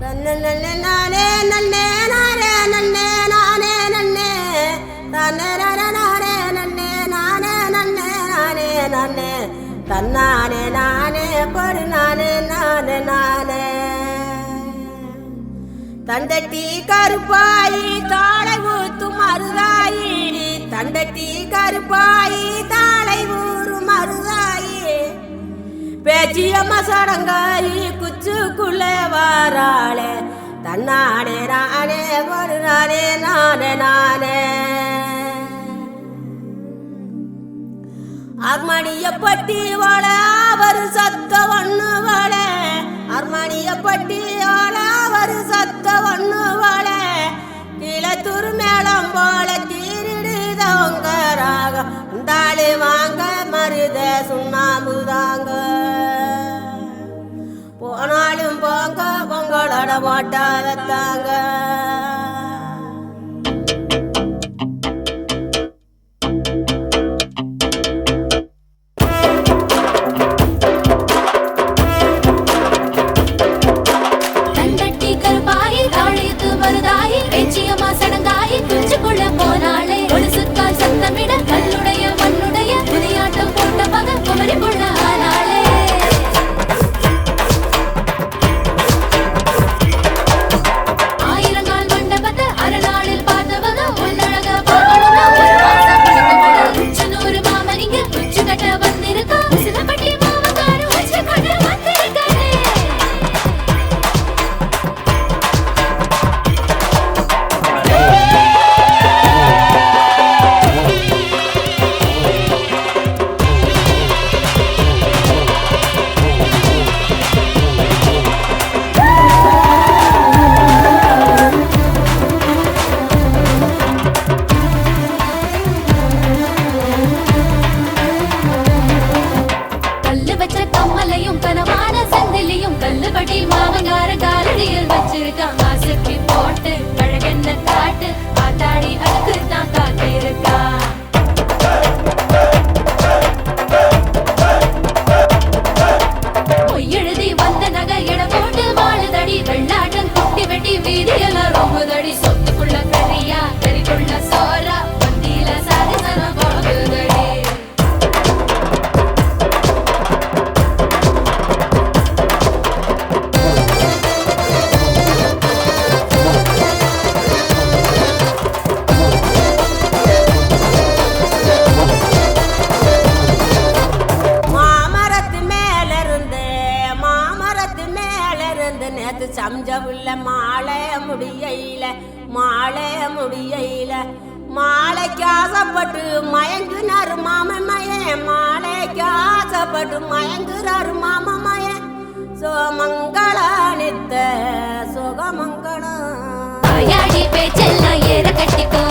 தன்ன நன்னே நானே நன்னே நானே நன்னே நானே நன்னே தன்ன நானே நன்னே நானே நன்னே நானே நன்னே தன்னானே நானே படு நானே நானே நானே தண்டட்டி கருப்பாயி தாளை ஊத்து மருதாயி தண்டட்டி கருப்பாயி தாளை ஊறு மருதாயி பேச்சியம்மா சடங்காயி குச்சுக்குள்ளே வாராளே தன்னானே நானே ஒரு நானே நானே நானே அர்மணியப்பட்டி வாழ அவர் சத்த ஒண்ணு வாழ அர்மணியப்பட்டி வாழ அவர் சத்த ஒண்ணு வாழ கிளத்தூர் மேளம் போல தீரிடுதவங்க ராகம் தாளி வாங்க மருத சுண்ணாம்புதாங்க போனாலும் போங்க பொங்கலோட மாட்டாதத்தாங்க சம்ஜவுள்ள மாலை முடியல மாலை முடியல மாலைக்கு ஆசைப்பட்டு மயங்குனாரு மாமன் மாலைக்கு ஆசைப்பட்டு மயங்குறாரு மாமன் சோமங்களானித்த சுகமங்களம் பேச்செல்லாம் ஏற கட்டிக்கோ